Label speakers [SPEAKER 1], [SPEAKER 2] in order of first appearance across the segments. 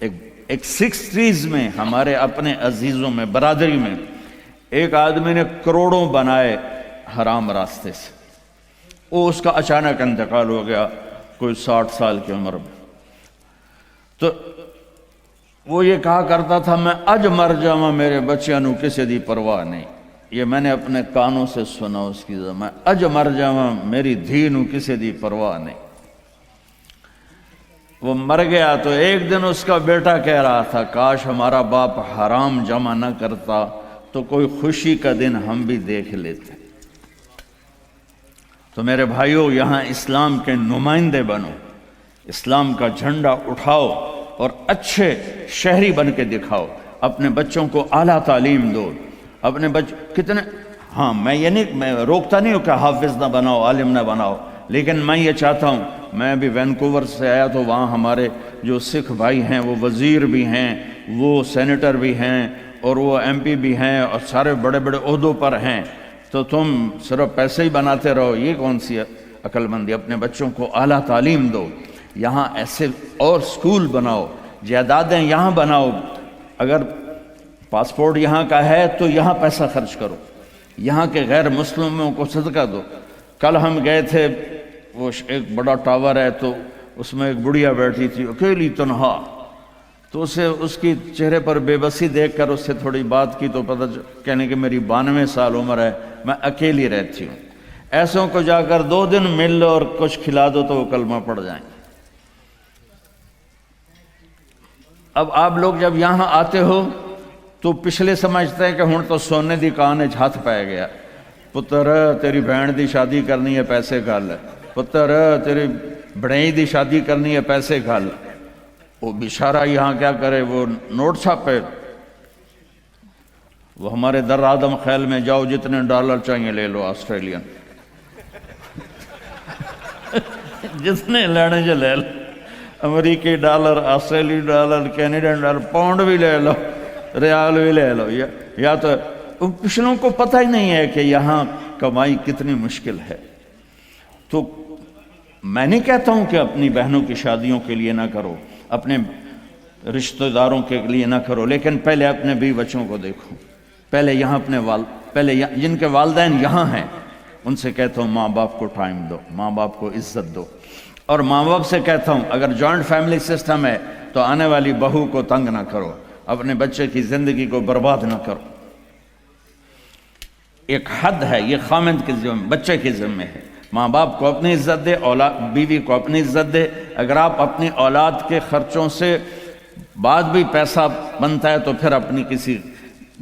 [SPEAKER 1] ایک 60s میں ہمارے اپنے عزیزوں میں برادری میں ایک آدمی نے کروڑوں بنائے حرام راستے سے، وہ اس کا اچانک انتقال ہو گیا کوئی 60 سال کی عمر میں۔ تو وہ یہ کہا کرتا تھا میں اج مر جاواں میرے بچیاں نو کسی دی پرواہ نہیں، یہ میں نے اپنے کانوں سے سنا اس کی میں اج مر جاواں میری دھی نو کسی دی پرواہ نہیں۔ وہ مر گیا تو ایک دن اس کا بیٹا کہہ رہا تھا کاش ہمارا باپ حرام جمع نہ کرتا تو کوئی خوشی کا دن ہم بھی دیکھ لیتے۔ تو میرے بھائیوں، یہاں اسلام کے نمائندے بنو، اسلام کا جھنڈا اٹھاؤ اور اچھے شہری بن کے دکھاؤ، اپنے بچوں کو اعلیٰ تعلیم دو، اپنے کتنے ہاں میں یہ نہیں میں روکتا نہیں ہوں کہ حافظ نہ بناؤ، عالم نہ بناؤ، لیکن میں یہ چاہتا ہوں، میں بھی وینکوور سے آیا تو وہاں ہمارے جو سکھ بھائی ہیں وہ وزیر بھی ہیں، وہ سینیٹر بھی ہیں اور وہ ایم پی بھی ہیں اور سارے بڑے بڑے عہدوں پر ہیں، تو تم صرف پیسے ہی بناتے رہو، یہ کون سی عقل مندی؟ اپنے بچوں کو اعلیٰ تعلیم دو، یہاں ایسے اور سکول بناؤ، جائیدادیں یہاں بناؤ، اگر پاسپورٹ یہاں کا ہے تو یہاں پیسہ خرچ کرو، یہاں کے غیر مسلموں کو صدقہ دو۔ کل ہم گئے تھے، وہ ایک بڑا ٹاور ہے تو اس میں ایک بڑھیا بیٹھی تھی اکیلی تنہا، تو اسے اس کی چہرے پر بے بسی دیکھ کر اس سے تھوڑی بات کی تو پتہ کہنے کہ میری 92 سال عمر ہے، میں اکیلی رہتی ہوں۔ ایسوں کو جا کر 2 دن مل لو اور کچھ کھلا دو تو وہ کلمہ پڑھ جائیں۔ اب آپ لوگ جب یہاں آتے ہو تو پچھلے سمجھتے ہیں کہ ہن تو سونے دی کان وچ ہاتھ پائے گیا، پتر تیری بہن دی شادی کرنی ہے پیسے گھل، پتر تیری بڑھئی دی شادی کرنی ہے پیسے گھل۔ وہ بیچارہ یہاں کیا کرے، وہ نوٹ چھاپے، وہ ہمارے در آدم خیل میں جاؤ جتنے ڈالر چاہیے لے لو آسٹریلین جتنے لینے جو لے لو، امریکی ڈالر، آسٹریلی ڈالر، کینیڈین ڈالر، پاؤنڈ بھی لے لو، ریال بھی لے لو، یا تو پچھلوں کو پتہ ہی نہیں ہے کہ یہاں کمائی کتنی مشکل ہے۔ تو میں نہیں کہتا ہوں کہ اپنی بہنوں کی شادیوں کے لیے نہ کرو، اپنے رشتہ داروں کے لیے نہ کرو، لیکن پہلے اپنے بیوی بچوں کو دیکھو، پہلے یہاں اپنے پہلے جن کے والدین یہاں ہیں ان سے کہتا ہوں ماں باپ کو ٹائم دو، ماں باپ کو عزت دو، اور ماں باپ سے کہتا ہوں اگر جوائنٹ فیملی سسٹم ہے تو آنے والی بہو کو تنگ نہ کرو، اپنے بچے کی زندگی کو برباد نہ کرو۔ ایک حد ہے، یہ خامند کے ذمہ، بچے کے ذمہ ہے، ماں باپ کو اپنی عزت دے، بیوی کو اپنی عزت دے۔ اگر آپ اپنی اولاد کے خرچوں سے بعد بھی پیسہ بنتا ہے تو پھر اپنی کسی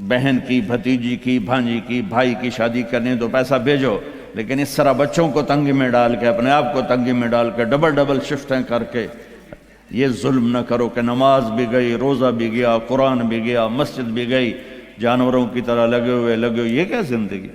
[SPEAKER 1] بہن کی، بھتیجی کی، بھانجی کی، بھائی کی شادی کرنی تو پیسہ بھیجو، لیکن اس طرح بچوں کو تنگی میں ڈال کے، اپنے آپ کو تنگی میں ڈال کے، ڈبل شفٹیں کر کے یہ ظلم نہ کرو کہ نماز بھی گئی، روزہ بھی گیا، قرآن بھی گیا، مسجد بھی گئی، جانوروں کی طرح لگے ہوئے، یہ کیا زندگی؟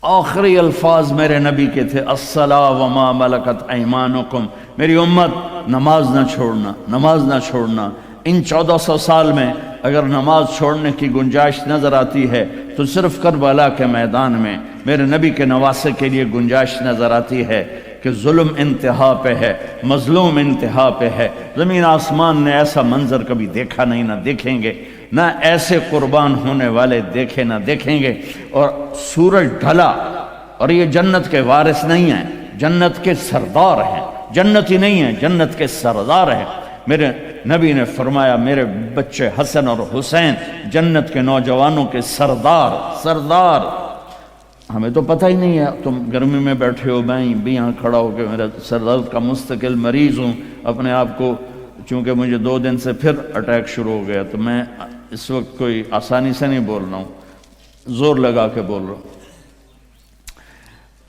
[SPEAKER 1] آخری الفاظ میرے نبی کے تھے الصلاۃ وما ملکت ایمانکم، میری امت نماز نہ چھوڑنا، نماز نہ چھوڑنا۔ ان 1400 سال میں اگر نماز چھوڑنے کی گنجائش نظر آتی ہے تو صرف کربلا کے میدان میں میرے نبی کے نواسے کے لیے گنجائش نظر آتی ہے کہ ظلم انتہا پہ ہے، مظلوم انتہا پہ ہے۔ زمین آسمان نے ایسا منظر کبھی دیکھا نہیں، نہ دیکھیں گے، نہ ایسے قربان ہونے والے دیکھے نہ دیکھیں گے۔ اور سورج ڈھلا اور یہ جنت کے وارث نہیں ہیں، جنت کے سردار ہیں، جنتی نہیں ہیں، جنت کے سردار ہیں۔ میرے نبی نے فرمایا میرے بچے حسن اور حسین جنت کے نوجوانوں کے سردار۔ ہمیں تو پتہ ہی نہیں ہے، تم گرمی میں بیٹھے ہو، میں بھی یہاں کھڑا ہو کہ میرا سر درد کا مستقل مریض ہوں، اپنے آپ کو، چونکہ مجھے 2 دن سے پھر اٹیک شروع ہو گیا، تو میں اس وقت کوئی آسانی سے نہیں بول رہا ہوں، زور لگا کے بول رہا ہوں،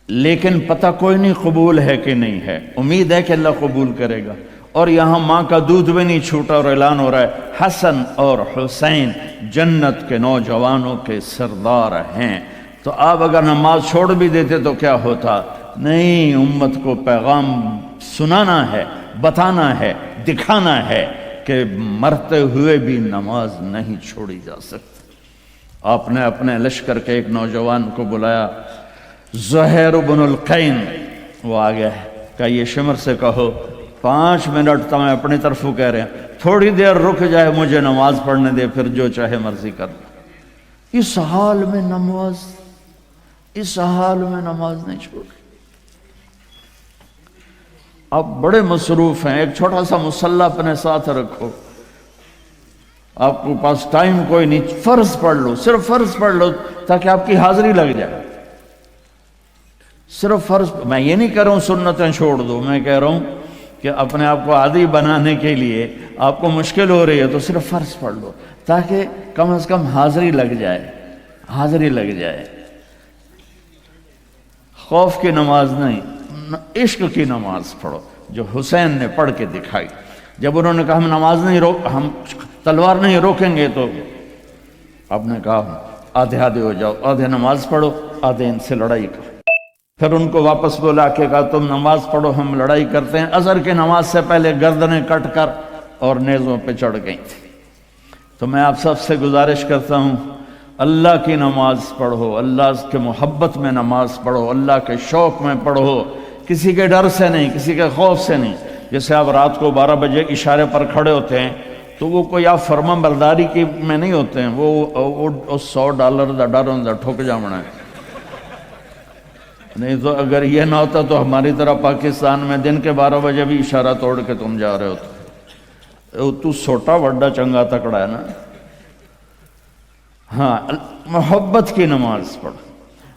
[SPEAKER 1] لیکن پتہ کوئی نہیں قبول ہے کہ نہیں ہے، امید ہے کہ اللہ قبول کرے گا۔ اور یہاں ماں کا دودھ بھی نہیں چھوٹا اور اعلان ہو رہا ہے حسن اور حسین جنت کے نوجوانوں کے سردار ہیں۔ تو آپ اگر نماز چھوڑ بھی دیتے تو کیا ہوتا؟ نہیں، امت کو پیغام سنانا ہے، بتانا ہے، دکھانا ہے کہ مرتے ہوئے بھی نماز نہیں چھوڑی جا سکتی۔ آپ نے اپنے لشکر کے ایک نوجوان کو بلایا، زہیر بن القین، وہ آ گیا ہے، کہا یہ شمر سے کہو 5 منٹ تو میں اپنی طرف کہہ رہے ہیں، تھوڑی دیر رک جائے مجھے نماز پڑھنے دے، پھر جو چاہے مرضی کر۔ اس حال میں نماز نہیں چھوڑ۔ آپ بڑے مصروف ہیں، ایک چھوٹا سا مصلی اپنے ساتھ رکھو، آپ کے پاس ٹائم کوئی نہیں، فرض پڑھ لو، صرف فرض پڑھ لو تاکہ آپ کی حاضری لگ جائے۔ صرف فرض، میں یہ نہیں کہہ رہا ہوں سنتیں چھوڑ دو، میں کہہ رہا ہوں کہ اپنے آپ کو عادی بنانے کے لیے آپ کو مشکل ہو رہی ہے تو صرف فرض پڑھ لو تاکہ کم از کم حاضری لگ جائے۔ خوف کی نماز نہیں، عشق کی نماز پڑھو جو حسین نے پڑھ کے دکھائی۔ جب انہوں نے کہا ہم تلوار نہیں روکیں گے، تو آپ نے کہا آدھے ہو جاؤ، آدھے نماز پڑھو، آدھے ان سے لڑائی کرو۔ پھر ان کو واپس بلا کے کہا تم نماز پڑھو، ہم لڑائی کرتے ہیں۔ عصر کی نماز سے پہلے گردنیں کٹ کر اور نیزوں پہ چڑھ گئی تھی۔ تو میں آپ سب سے گزارش کرتا ہوں، اللہ کی نماز پڑھو، اللہ کے محبت میں نماز پڑھو، اللہ کے شوق میں پڑھو، کسی کے ڈر سے نہیں، کسی کے خوف سے نہیں۔ جیسے آپ رات کو 12 بجے اشارے پر کھڑے ہوتے ہیں تو وہ کوئی آپ فرما برداری کی میں نہیں ہوتے ہیں، وہ $100 دا ڈر ہوں ٹھوک جامنا ہے۔ نہیں تو اگر یہ نہ ہوتا تو ہماری طرح پاکستان میں دن کے 12 بجے بھی اشارہ توڑ کے تم جا رہے ہوتے، تو سوٹا وڈا چنگا تکڑا ہے نا۔ ہاں، محبت کی نماز پڑھ۔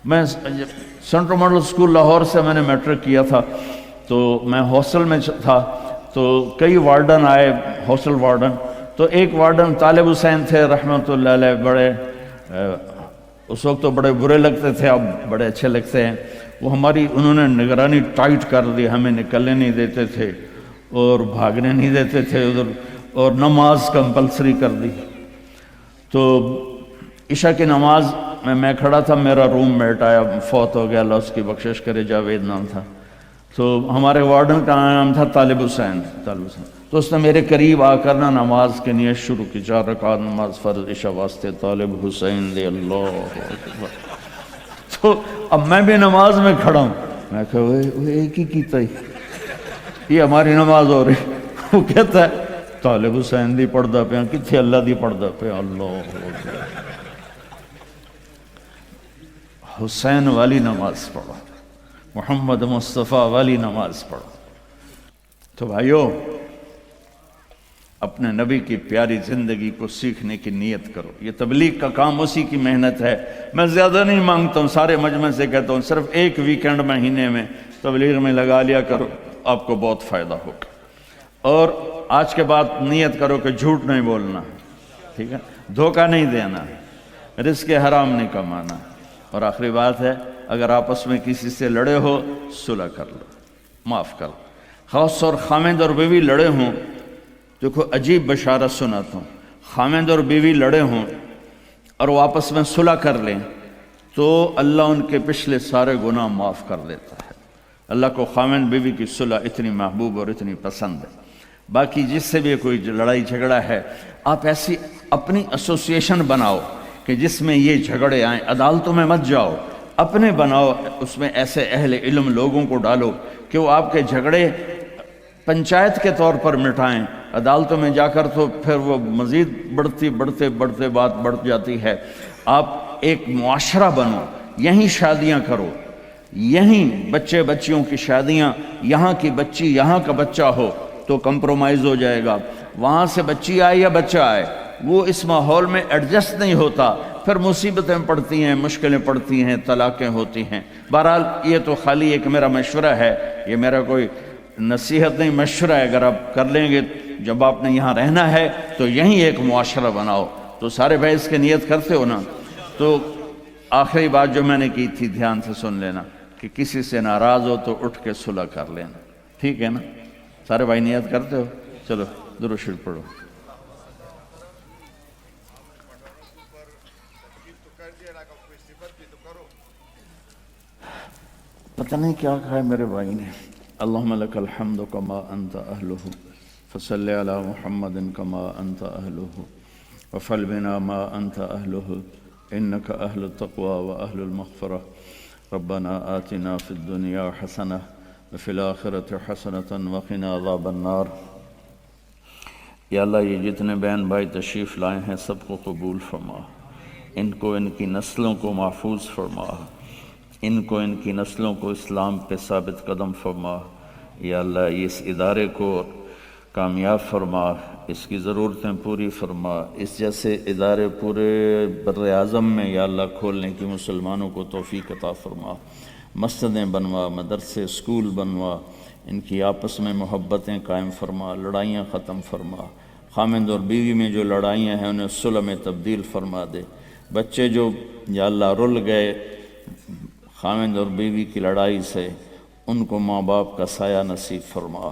[SPEAKER 1] میں سینٹرل ماڈل اسکول لاہور سے میں نے میٹرک کیا تھا، تو میں ہاسٹل میں تھا، تو کئی وارڈن آئے، ہاسٹل وارڈن۔ تو ایک وارڈن طالب حسین تھے رحمۃ اللہ علیہ، بڑے اس وقت تو بڑے برے لگتے تھے، اب بڑے اچھے لگتے ہیں۔ وہ انہوں نے نگرانی ٹائٹ کر دی، ہمیں نکلنے نہیں دیتے تھے اور بھاگنے نہیں دیتے تھے ادھر، اور نماز کمپلسری کر دی۔ تو عشاء کی نماز میں کھڑا تھا، میرا روم میٹ آیا، فوت ہو گیا، اللہ اس کی بخشش کرے، جاوید نام تھا۔ تو ہمارے وارڈن کا نام تھا طالب حسین۔ تو اس نے میرے قریب آ کر نماز کی نیت شروع کی، 4 رکعت نماز فرض عشاء واسطے طالب حسین دے اللہ اکبر۔ تو اب میں بھی نماز میں کھڑا ہوں، میں کہا وہ ایک ہی کیتا ہی، یہ ہماری نماز ہو رہی۔ وہ کہتا ہے طالب حسین دی پڑھدا پیا، کتھے اللہ دی پڑھدا پیا، اللہ اکبر۔ حسین والی نماز پڑھو، محمد مصطفیٰ والی نماز پڑھو۔ تو بھائیو، اپنے نبی کی پیاری زندگی کو سیکھنے کی نیت کرو۔ یہ تبلیغ کا کام اسی کی محنت ہے۔ میں زیادہ نہیں مانگتا ہوں، سارے مجمع سے کہتا ہوں صرف ایک ویکنڈ مہینے میں تبلیغ میں لگا لیا کرو، آپ کو بہت فائدہ ہوگا۔ اور آج کے بعد نیت کرو کہ جھوٹ نہیں بولنا، ٹھیک ہے، دھوکہ نہیں دینا، رزق حرام نہیں کمانا۔ اور آخری بات ہے، اگر آپس میں کسی سے لڑے ہو، صلح کر لو، معاف کر لو۔ خاص طور خامند اور بیوی لڑے ہوں، دیکھو عجیب بشارت سناتا ہوں، خامند اور بیوی لڑے ہوں اور وہ آپس میں صلح کر لیں تو اللہ ان کے پچھلے سارے گناہ معاف کر دیتا ہے۔ اللہ کو خامند بیوی کی صلح اتنی محبوب اور اتنی پسند ہے۔ باقی جس سے بھی کوئی لڑائی جھگڑا ہے، آپ ایسی اپنی ایسوسیشن بناؤ کہ جس میں یہ جھگڑے آئیں، عدالتوں میں مت جاؤ، اپنے بناؤ، اس میں ایسے اہل علم لوگوں کو ڈالو کہ وہ آپ کے جھگڑے پنچایت کے طور پر مٹائیں۔ عدالتوں میں جا کر تو پھر وہ مزید بڑھتے بات بڑھ جاتی ہے۔ آپ ایک معاشرہ بنو، یہیں شادیاں کرو، یہیں بچے بچیوں کی شادیاں، یہاں کی بچی یہاں کا بچہ ہو تو کمپرومائز ہو جائے گا۔ وہاں سے بچی آئے یا بچہ آئے، وہ اس ماحول میں ایڈجسٹ نہیں ہوتا، پھر مصیبتیں پڑتی ہیں، مشکلیں پڑتی ہیں، طلاقیں ہوتی ہیں۔ بہرحال یہ تو خالی ایک میرا مشورہ ہے، یہ میرا کوئی نصیحت نہیں، مشورہ ہے۔ اگر آپ کر لیں گے، جب آپ نے یہاں رہنا ہے تو یہیں ایک معاشرہ بناؤ۔ تو سارے بھائی اس کی نیت کرتے ہو نا؟ تو آخری بات جو میں نے کی تھی دھیان سے سن لینا کہ کسی سے ناراض ہو تو اٹھ کے صلح کر لینا، ٹھیک ہے نا؟ سارے بھائی نیت کرتے ہو؟ چلو درود شریف پڑھو۔ پتہ نہیں کیا کہا ہے میرے بھائی نے۔ اللہم لک الحمد کما انت اہلہ فصلی علی محمد کما انت اہلہ وفعل بنا ما انت اہلہ انک اہل التقوی و اہل المغفرہ ربنا آتنا فی الدنیا حسنہ وفی الآخرۃ حسنۃ وقنا عذاب النار۔ یا اللہ یہ جتنے بہن بھائی تشریف لائے ہیں سب کو قبول فرما، ان کو ان کی نسلوں کو محفوظ فرما، ان کو ان کی نسلوں کو اسلام پہ ثابت قدم فرما۔ یا اللہ اس ادارے کو کامیاب فرما، اس کی ضرورتیں پوری فرما، اس جیسے ادارے پورے بر اعظم میں یا اللہ کھولنے کی مسلمانوں کو توفیق عطا فرما۔ مسجدیں بنوا، مدرسے اسکول بنوا، ان کی آپس میں محبتیں قائم فرما، لڑائیاں ختم فرما، خامند اور بیوی میں جو لڑائیاں ہیں انہیں صلح میں تبدیل فرما دے۔ بچے جو یا اللہ رل گئے خامند اور بیوی کی لڑائی سے، ان کو ماں باپ کا سایہ نصیب فرما۔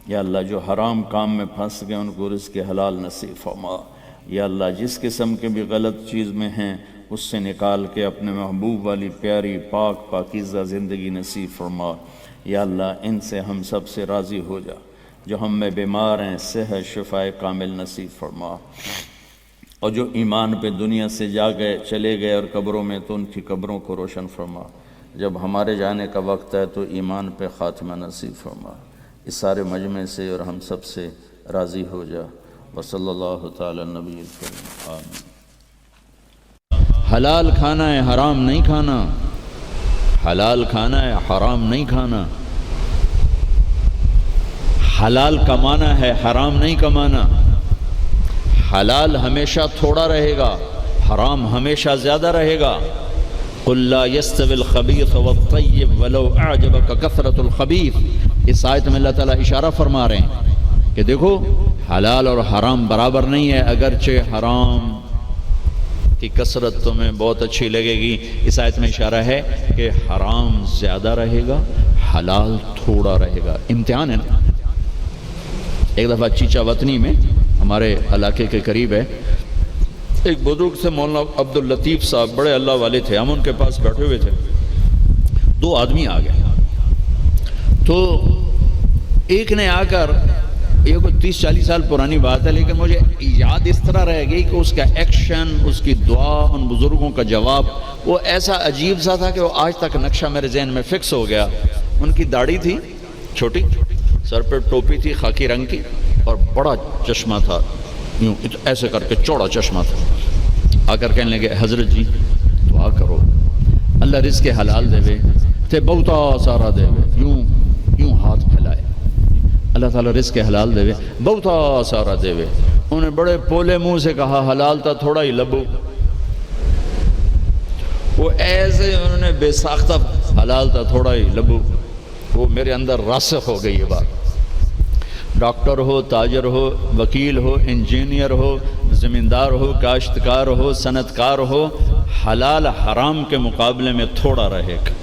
[SPEAKER 1] یا اللہ جو حرام کام میں پھنس گئے ان کو رزق حلال نصیب فرما۔ یا اللہ جس قسم کے بھی غلط چیز میں ہیں اس سے نکال کے اپنے محبوب والی پیاری پاک پاکیزہ زندگی نصیب فرما۔ یا اللہ ان سے ہم سب سے راضی ہو جا، جو ہم میں بیمار ہیں صحت شفائے کامل نصیب فرما، اور جو ایمان پہ دنیا سے چلے گئے اور قبروں میں تو ان کی قبروں کو روشن فرما۔ جب ہمارے جانے کا وقت ہے تو ایمان پہ خاتمہ نصیب فرما۔ اس سارے مجمع سے اور ہم سب سے راضی ہو جا۔ وصلی اللہ تعالی نبی الکریم آمین۔ حلال کھانا ہے، حرام نہیں کھانا، حلال کھانا ہے، حرام نہیں کھانا، حلال کمانا ہے، حرام نہیں کمانا، حلال ہمیشہ تھوڑا رہے گا، حرام ہمیشہ زیادہ رہے گا۔ قل لا يستوي الخبيث والطيب ولو اعجبك كثرة الخبيث۔ اس آیت میں اللہ تعالیٰ اشارہ فرما رہے ہیں کہ دیکھو حلال اور حرام برابر نہیں ہے، اگرچہ حرام کی کثرت تمہیں بہت اچھی لگے گی۔ اس آیت میں اشارہ ہے کہ حرام زیادہ رہے گا، حلال تھوڑا رہے گا۔ امتحان ہے نا۔ ایک دفعہ چیچا وطنی میں ہمارے علاقے کے قریب ہے، ایک بزرگ سے مولانا عبداللطیف صاحب، بڑے اللہ والے تھے، ہم ان کے پاس بیٹھے ہوئے تھے، دو آدمی آ گئے تو ایک نے آ کر، یہ کوئی 30-40 سال پرانی بات ہے لیکن مجھے یاد اس طرح رہ گئی کہ اس کا ایکشن، اس کی دعا، ان بزرگوں کا جواب وہ ایسا عجیب سا تھا کہ وہ آج تک نقشہ میرے ذہن میں فکس ہو گیا۔ ان کی داڑھی تھی چھوٹی، سر پہ ٹوپی تھی خاکی رنگ کی، اور بڑا چشمہ تھا، یوں ایسے کر کے چوڑا چشمہ تھا۔ آ کر کہنے لگے حضرت جی دعا کرو اللہ رزق حلال دے وے تے بہتا سارا دے وے، یوں ہاتھ پھیلائے، اللہ تعالیٰ رزق حلال دے وے بہتا سارا دے وے۔ انہوں نے بڑے پولے منہ سے کہا حلال تا تھوڑا ہی لبو۔ وہ ایسے انہوں نے بے ساختہ حلال تا تھوڑا ہی لبو، وہ میرے اندر راسخ ہو گئی یہ بات۔ ڈاکٹر ہو، تاجر ہو، وکیل ہو، انجینئر ہو، زمیندار ہو، کاشتکار ہو، صنعت کار ہو، حلال حرام کے مقابلے میں تھوڑا رہے گا،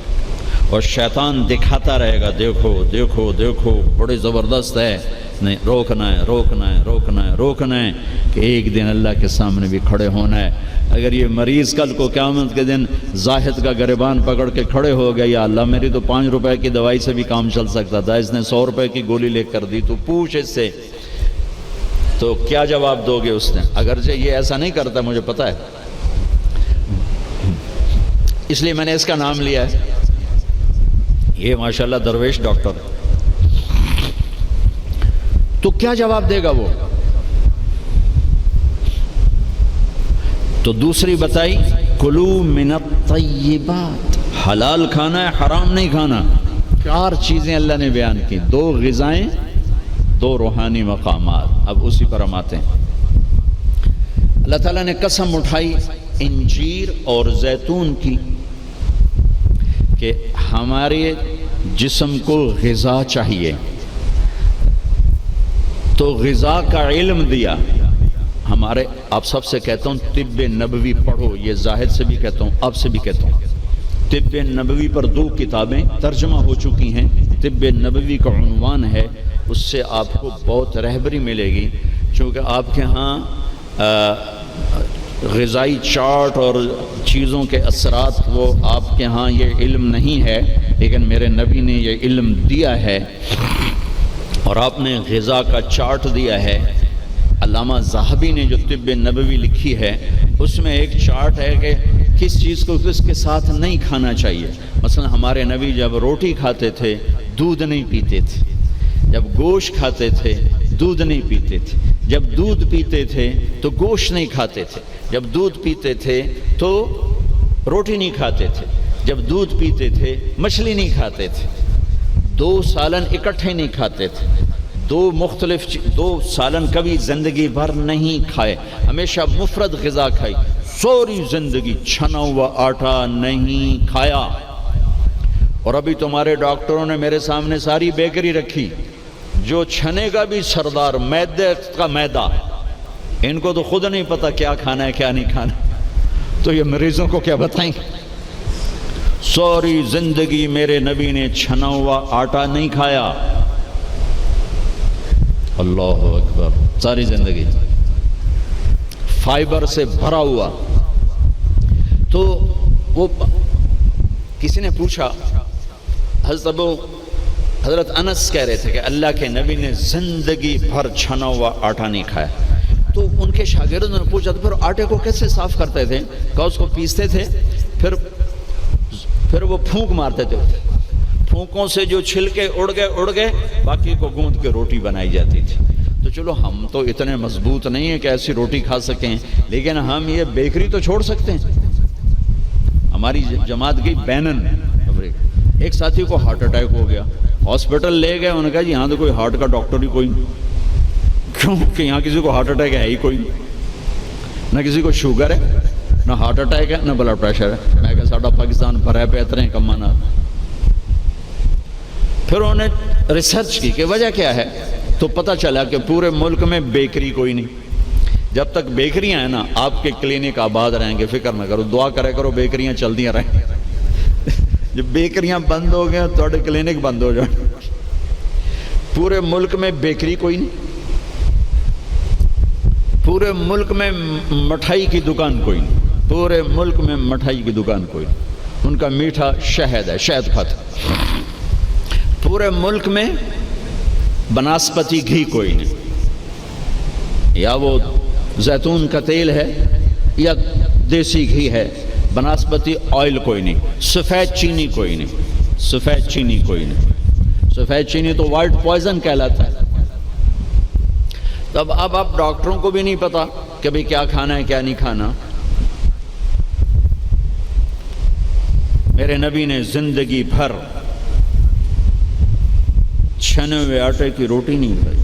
[SPEAKER 1] اور شیطان دکھاتا رہے گا دیکھو دیکھو دیکھو بڑے زبردست ہے، نہیں روکنا ہے روکنا ہے روکنا ہے روکنا ہے کہ ایک دن اللہ کے سامنے بھی کھڑے ہونا ہے۔ اگر یہ مریض کل کو قیامت کے دن زاہد کا گریبان پکڑ کے کھڑے ہو گیا، یا اللہ میری تو 5 روپے کی دوائی سے بھی کام چل سکتا تھا، اس نے 100 روپے کی گولی لے کر دی، تو پوچھ اس سے، تو کیا جواب دو گے اس نے؟ اگرچہ یہ ایسا نہیں کرتا مجھے پتہ ہے، اس لیے میں نے اس کا نام لیا ہے، یہ ماشاءاللہ درویش ڈاکٹر ہے۔ تو کیا جواب دے گا وہ؟ تو دوسری بتائی کلو من الطیبات، حلال کھانا ہے حرام نہیں کھانا۔ 4 چیزیں اللہ نے بیان کی، 2 غذائیں، 2 روحانی مقامات۔ اب اسی پر ہم آتے ہیں۔ اللہ تعالیٰ نے قسم اٹھائی انجیر اور زیتون کی کہ ہمارے جسم کو غذا چاہیے، تو غذا کا علم دیا۔ ہمارے آپ سب سے کہتا ہوں طب نبوی پڑھو، یہ زاہد سے بھی کہتا ہوں آپ سے بھی کہتا ہوں، طب نبوی پر 2 کتابیں ترجمہ ہو چکی ہیں، طب نبوی کا عنوان ہے، اس سے آپ کو بہت رہبری ملے گی، چونکہ آپ کے ہاں غذائی چارٹ اور چیزوں کے اثرات وہ آپ کے ہاں یہ علم نہیں ہے، لیکن میرے نبی نے یہ علم دیا ہے، اور آپ نے غذا کا چارٹ دیا ہے۔ علامہ ذہبی نے جو طب نبوی لکھی ہے اس میں ایک چارٹ ہے کہ کس چیز کو کس کے ساتھ نہیں کھانا چاہیے۔ مثلا ہمارے نبی جب روٹی کھاتے تھے دودھ نہیں پیتے تھے، جب گوشت کھاتے تھے دودھ نہیں پیتے تھے، جب دودھ پیتے تھے تو گوشت نہیں کھاتے تھے، جب دودھ پیتے تھے تو روٹی نہیں کھاتے تھے، جب دودھ پیتے تھے مچھلی نہیں کھاتے تھے، 2 سالن اکٹھے نہیں کھاتے تھے، 2 سالن کبھی زندگی بھر نہیں کھائے، ہمیشہ مفرد غذا کھائی، سوری زندگی چھنا ہوا آٹا نہیں کھایا۔ اور ابھی تمہارے ڈاکٹروں نے میرے سامنے ساری بیکری رکھی، جو چھنے کا بھی سردار، میدے کا میدا، ان کو تو خود نہیں پتا کیا کھانا ہے کیا نہیں کھانا، تو یہ مریضوں کو کیا بتائیں؟ سوری زندگی میرے نبی نے چھنا ہوا آٹا نہیں کھایا۔ اللہ اکبر، ساری زندگی فائبر سے بھرا ہوا۔ تو وہ کسی نے پوچھا، حضرت انس کہہ رہے تھے کہ اللہ کے نبی نے زندگی بھر چھنا ہوا آٹا نہیں کھایا۔ تو ان کے شاگردوں نے پوچھا تو پھر آٹے کو کیسے صاف کرتے تھے؟ کہا اس کو پیستے تھے، پھر وہ پھونک مارتے تھے، پھونکوں سے جو چھلکے اڑ گئے باقی کو گوندھ کے روٹی بنائی جاتی تھی۔ تو چلو ہم تو اتنے مضبوط نہیں ہیں کہ ایسی روٹی کھا سکیں، لیکن ہم یہ بیکری تو چھوڑ سکتے ہیں۔ ہماری جماعت گئی بینن، ایک ساتھی کو ہارٹ اٹیک ہو گیا، ہاسپٹل لے گئے، انہوں نے کہا جی یہاں تو کوئی ہارٹ کا ڈاکٹر ہی کوئی نہیں، کیونکہ یہاں کسی کو ہارٹ اٹیک ہے ہی کوئی نہیں، نہ کسی کو شوگر ہے، نہ ہارٹ اٹیک ہے، نہ بلڈ پریشر ہے۔ میں کہا ساڈا پاکستان بھرا بہتر ہیں کمانا۔ پھر انہوں نے ریسرچ کی کہ وجہ کیا ہے، تو پتہ چلا کہ پورے ملک میں بیکری کوئی نہیں۔ جب تک بیکریاں ہیں نا آپ کے کلینک آباد رہیں گے، فکر نہ کرو، دعا کرے کرو بیکریاں چلدیاں رہیں۔ جب بیکریاں بند ہو گئے تو کلینک بند ہو جائیں۔ پورے ملک میں بیکری کوئی نہیں، پورے ملک میں مٹھائی کی دکان کوئی نہیں، پورے ملک میں مٹھائی کی دکان کوئی نہیں، ان کا میٹھا شہد ہے، شہد کھاتے۔ پورے ملک میں بناسپتی گھی کوئی نہیں، یا وہ زیتون کا تیل ہے یا دیسی گھی ہے، بناسپتی آئل کوئی نہیں، سفید چینی کوئی نہیں، سفید چینی کوئی نہیں، سفید چینی تو وائٹ پوائزن کہلاتا ہے۔ تب اب ڈاکٹروں کو بھی نہیں پتا کہ بھئی کیا کھانا ہے کیا نہیں کھانا۔ میرے نبی نے زندگی بھر چھنے ہوئے آٹے کی روٹی نہیں کھائی،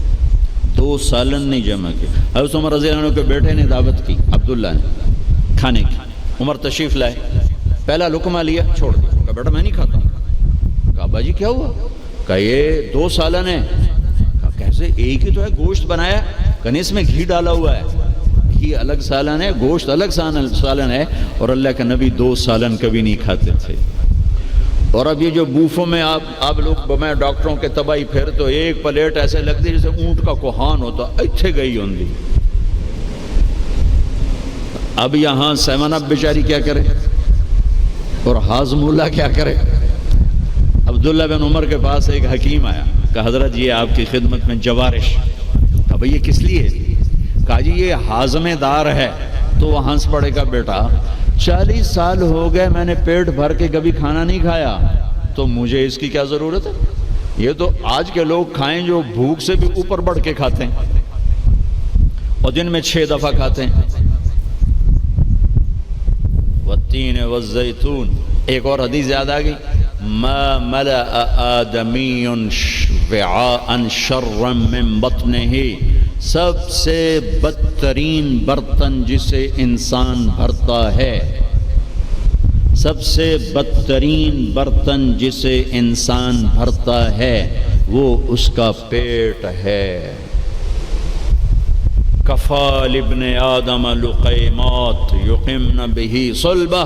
[SPEAKER 1] 2 سالن نہیں جمع کی۔ حضرت عمر رضی اللہ عنہ کے بیٹے نے دعوت کی، عبداللہ نے، کھانے کی۔ عمر تشریف لائے، پہلا لقمہ لیا، چھوڑ دیا، کہا بیٹا میں نہیں کھاتا۔ کہا ابا جی کیا ہوا؟ کہا یہ 2 سالن ہے۔ کہا کیسے؟ ایک ہی تو ہے، گوشت بنایا، کہا اس میں گھی ڈالا ہوا ہے، گھی الگ سالن ہے، گوشت الگ سالن ہے، اور اللہ کے نبی 2 سالن کبھی نہیں کھاتے تھے۔ اور اب یہ جو بوفوں میں آپ لوگ میں ڈاکٹروں کے تباہی پھر تو ایک پلیٹ ایسے لگتی جیسے اونٹ کا کوہان ہوتا، اتھے گئی ہوندی۔ اب یہاں 7 اپ بیچاری کیا کرے اور ہاضم اللہ کیا کرے؟ عبداللہ بن عمر کے پاس ایک حکیم آیا، کہا حضرت یہ آپ کی خدمت میں جوارش۔ اب یہ کس لیے؟ کہا جی یہ ہاضمے دار ہے۔ تو وہ ہنس پڑے گا، بیٹا 40 سال ہو گئے میں نے پیٹ بھر کے کبھی کھانا نہیں کھایا، تو مجھے اس کی کیا ضرورت ہے؟ یہ تو آج کے لوگ کھائیں جو بھوک سے بھی اوپر بڑھ کے کھاتے ہیں اور دن میں 6 دفعہ کھاتے ہیں۔ والتین والزیتون، ایک اور حدیث یاد آ گئی، ما ملأ آدمی وعاء شرا من بطنہ، سب سے بدترین برتن جسے انسان بھرتا ہے، سب سے بدترین برتن جسے انسان بھرتا ہے وہ اس کا پیٹ ہے۔ کفال ابن آدم لقیمات یقمن بہ صلبہ،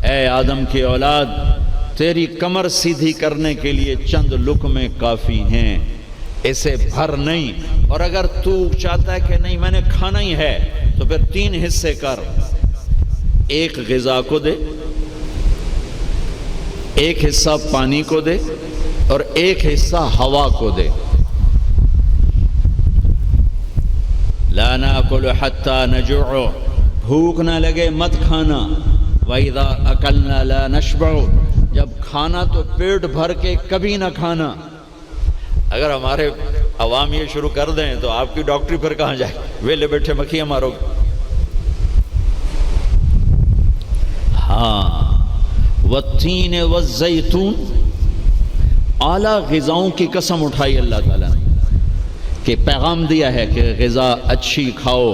[SPEAKER 1] اے آدم کی اولاد تیری کمر سیدھی کرنے کے لیے چند لقمے کافی ہیں، اسے بھر نہیں۔ اور اگر تو چاہتا ہے کہ نہیں میں نے کھانا ہی ہے تو پھر 3 حصے کر، ایک غذا کو دے، ایک حصہ پانی کو دے، اور ایک حصہ ہوا کو دے۔ لا ناکل حتی نجوع، بھوک نہ لگے مت کھانا۔ وَإِذَا أَكَلْنَا لَا نَشْبَعُ، جب کھانا تو پیٹ بھر کے کبھی نہ کھانا۔ اگر ہمارے عوام یہ شروع کر دیں تو آپ کی ڈاکٹری پھر کہاں جائے، ویلے بیٹھے مکھیاں مارو گے۔ ہاں، والتین والزیتون، اعلیٰ غذاؤں کی قسم اٹھائی اللہ تعالیٰ نے، کہ پیغام دیا ہے کہ غذا اچھی کھاؤ،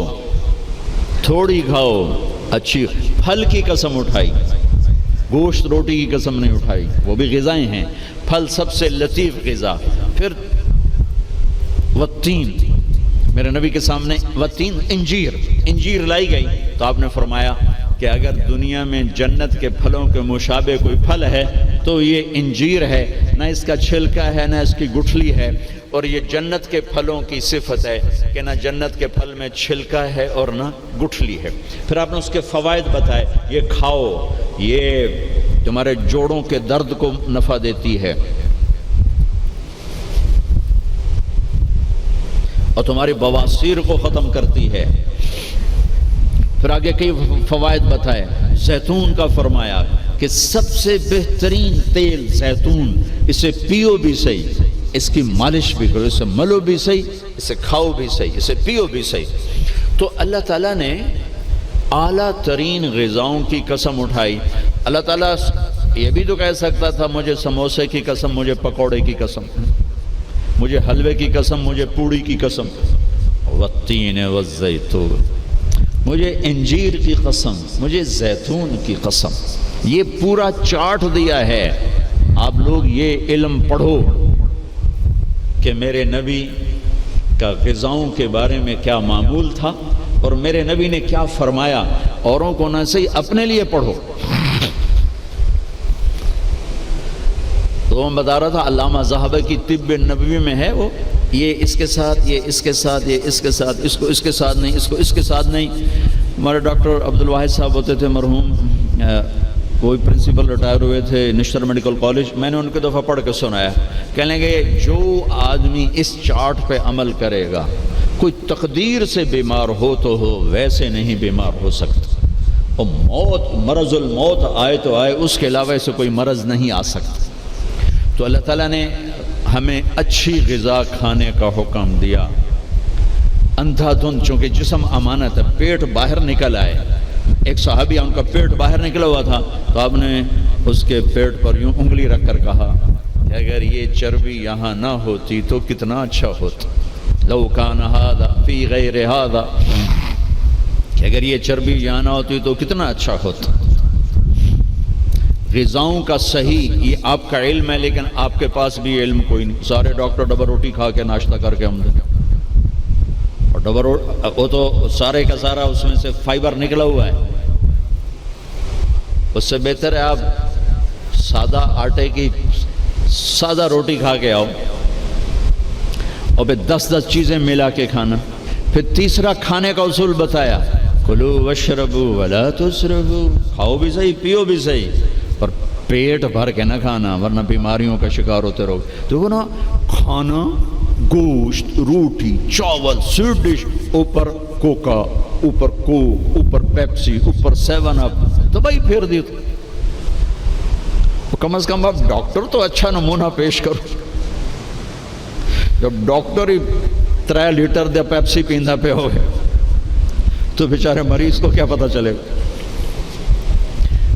[SPEAKER 1] تھوڑی کھاؤ، اچھی۔ پھل کی قسم اٹھائی، گوشت روٹی کی قسم نہیں اٹھائی، وہ بھی غذائیں ہیں، پھل سب سے لطیف غذا۔ پھر والتین، میرے نبی کے سامنے والتین، انجیر لائی گئی تو آپ نے فرمایا کہ اگر دنیا میں جنت کے پھلوں کے مشابہ کوئی پھل ہے تو یہ انجیر ہے، نہ اس کا چھلکا ہے نہ اس کی گٹھلی ہے، اور یہ جنت کے پھلوں کی صفت ہے کہ نہ جنت کے پھل میں چھلکا ہے اور نہ گٹھلی ہے۔ پھر آپ نے اس کے فوائد بتائے، یہ کھاؤ، یہ تمہارے جوڑوں کے درد کو نفع دیتی ہے اور تمہاری بواسیر کو ختم کرتی ہے۔ پھر آگے کئی فوائد بتائے، زیتون کا فرمایا کہ سب سے بہترین تیل زیتون، اسے پیو بھی صحیح، اس کی مالش بھی کرو، اسے ملو بھی صحیح، اسے کھاؤ بھی صحیح، اسے پیو بھی صحیح۔ تو اللہ تعالیٰ نے اعلیٰ ترین غذاؤں کی قسم اٹھائی۔ اللہ تعالیٰ یہ بھی تو کہہ سکتا تھا مجھے سموسے کی قسم، مجھے پکوڑے کی قسم، مجھے حلوے کی قسم، مجھے پوڑی کی قسم، والتین والزیتون، مجھے انجیر کی قسم، مجھے زیتون کی قسم۔ یہ پورا چارٹ دیا ہے، آپ لوگ یہ علم پڑھو کہ میرے نبی کا غذاؤں کے بارے میں کیا معمول تھا اور میرے نبی نے کیا فرمایا۔ اوروں کو نہ صحیح، اپنے لیے پڑھو۔ تو میں بتا رہا تھا علامہ ذہبی کی طب نبوی میں ہے، وہ یہ اس کے ساتھ، یہ اس کے ساتھ، یہ اس کے ساتھ، اس کو اس کے ساتھ نہیں، اس کو اس کے ساتھ نہیں۔ ہمارے ڈاکٹر عبدالواحد صاحب ہوتے تھے مرحوم، کوئی پرنسپل ریٹائر ہوئے تھے نشتر میڈیکل کالج، میں نے ان کے دفعہ پڑھ کے سنایا، کہنے گے جو آدمی اس چارٹ پہ عمل کرے گا، کوئی تقدیر سے بیمار ہو تو ہو، ویسے نہیں بیمار ہو سکتا، اور موت، مرض الموت آئے تو آئے، اس کے علاوہ سے کوئی مرض نہیں آ سکتا۔ تو اللہ تعالیٰ نے ہمیں اچھی غذا کھانے کا حکم دیا، اندھا دھند، چونکہ جسم امانت ہے، پیٹ باہر نکل آئے۔ ایک صحابی، ان کا پیٹ باہر نکلا ہوا تھا، تو آپ نے اس کے پیٹ پر یوں انگلی رکھ کر کہا کہ اگر یہ چربی یہاں نہ ہوتی تو کتنا اچھا ہوتا، لو کان ھذا فی غیر ھذا، کہ اگر یہ چربی یہاں نہ ہوتی تو کتنا اچھا ہوتا۔ غذاؤں کا صحیح، یہ آپ کا علم ہے، لیکن آپ کے پاس بھی علم کوئی نہیں۔ سارے ڈاکٹر ڈبل روٹی کھا کے ناشتہ کر کے ہم دیں، اور ڈبل وہ تو سارے کا سارا اس میں سے فائبر نکلا ہوا ہے۔ اس سے بہتر ہے آپ سادہ آٹے کی سادہ روٹی کھا کے آؤ، اور پھر 10 چیزیں ملا کے کھانا۔ پھر تیسرا کھانے کا اصول بتایا، کلوا واشربوا ولا تسرفوا، کھاؤ بھی صحیح، پیو بھی صحیح، پر پیٹ بھر کے نہ کھانا، ورنہ بیماریوں کا شکار ہوتے رہو۔ تو وہ نا کھانا، گوشت، روٹی، چاول، سویٹ ڈش، اوپر کوکا، اوپر کوک، اوپر پیپسی، اوپر 7 اپ، تو بھائی پھیر دی۔ کم از کم اب ڈاکٹر تو اچھا نمونہ پیش کرو۔ جب ڈاکٹر ہی 3 لیٹر دے پیپسی پیندا پہ ہوئے تو بیچارے مریض کو کیا پتہ چلے گا۔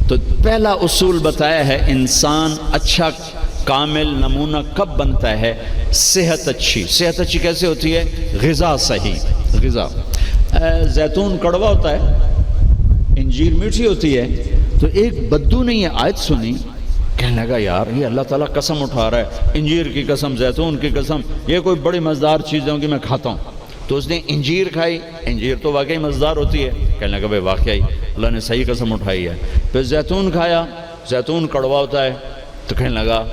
[SPEAKER 1] تو پہلا اصول بتایا ہے، انسان اچھا کامل نمونہ کب بنتا ہے؟ صحت اچھی۔ صحت اچھی کیسے ہوتی ہے؟ غذا صحیح۔ غذا، زیتون کڑوا ہوتا ہے، انجیر میٹھی ہوتی ہے۔ تو ایک بدو نے یہ آیت سنی، کہنے لگا یار یہ اللہ تعالیٰ قسم اٹھا رہا ہے، انجیر کی قسم، زیتون کی قسم، یہ کوئی بڑی مزیدار چیز ہے کہ میں کھاتا ہوں۔ تو اس نے انجیر کھائی، انجیر تو واقعی مزیدار ہوتی ہے، کہنے لگا بھائی واقعی اللہ نے صحیح قسم اٹھائی ہے۔ پھر زیتون کھایا، زیتون کڑوا ہوتا ہے، تو کہنے لگا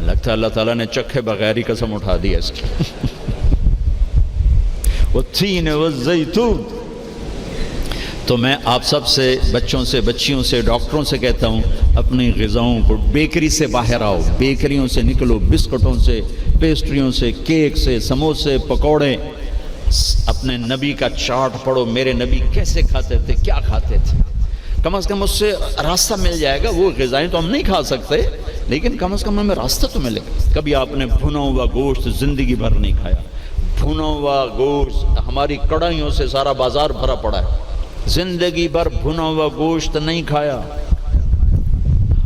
[SPEAKER 1] لگتا ہے اللہ تعالیٰ نے چکھے بغیر ہی قسم اٹھا دی ہے اس کی۔ والتین والزیتون۔ تو میں آپ سب سے، بچوں سے، بچیوں سے، ڈاکٹروں سے کہتا ہوں، اپنی غذاؤں کو، بیکری سے باہر آؤ، بیکریوں سے نکلو، بسکٹوں سے، پیسٹریوں سے، کیک سے، سموسے، پکوڑے۔ اپنے نبی کا چارٹ پڑھو، میرے نبی کیسے کھاتے تھے، کیا کھاتے تھے۔ کم از کم اس سے راستہ مل جائے گا. وہ غذائیں تو ہم نہیں کھا سکتے لیکن کم از کم ہمیں راستہ تو ملے گا. کبھی آپ نے بھنا ہوا گوشت زندگی بھر نہیں کھایا. بھنا ہوا گوشت ہماری کڑھائیوں سے سارا بازار بھرا پڑا ہے. زندگی بھر بھنا ہوا گوشت نہیں کھایا,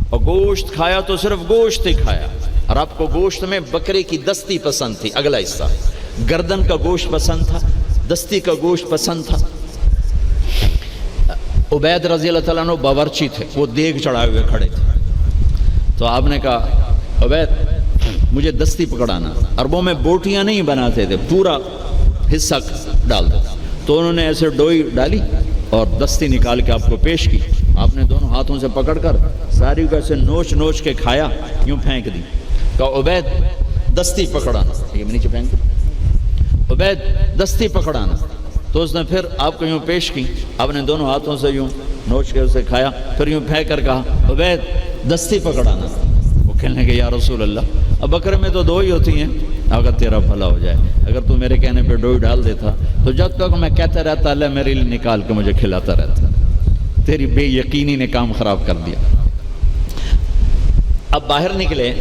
[SPEAKER 1] اور گوشت کھایا تو صرف گوشت ہی کھایا. اور آپ کو گوشت میں بکرے کی دستی پسند تھی, اگلا حصہ گردن کا گوشت پسند تھا, دستی کا گوشت پسند تھا. عبید رضی اللہ تعالیٰ عنہ باورچی تھے, وہ دیگ چڑھائے ہوئے کھڑے تھے. تو آپ نے کہا عبید مجھے دستی پکڑانا. عربوں میں بوٹیاں نہیں بناتے تھے, پورا حصہ ڈال دیتے. تو انہوں نے ایسے ڈوئی ڈالی اور دستی نکال کے آپ کو پیش کی. آپ نے دونوں ہاتھوں سے پکڑ کر ساری کو ایسے نوچ نوچ کے کھایا, یوں پھینک دی. کہا عبید دستی پکڑانا, یہ نیچے پھینک دی. عبید دستی پکڑانا. تو اس نے پھر آپ کو یوں پیش کی, آپ نے دونوں ہاتھوں سے یوں نوچ کے اسے کھایا, پھر یوں پھینک کر کہا عبید دستی پکڑانا. وہ کہنے لگے یا رسول اللہ اب بکرے میں تو دو ہی ہوتی ہیں, اگر تیرا بھلا ہو جائے اگر تو میرے کہنے پہ ڈوئی ڈال دیتا تو جب تک میں کہتا رہتا اللہ میرے لیے نکال کے مجھے کھلاتا رہتا. تیری بے یقینی نے کام خراب کر دیا. اب باہر نکلے,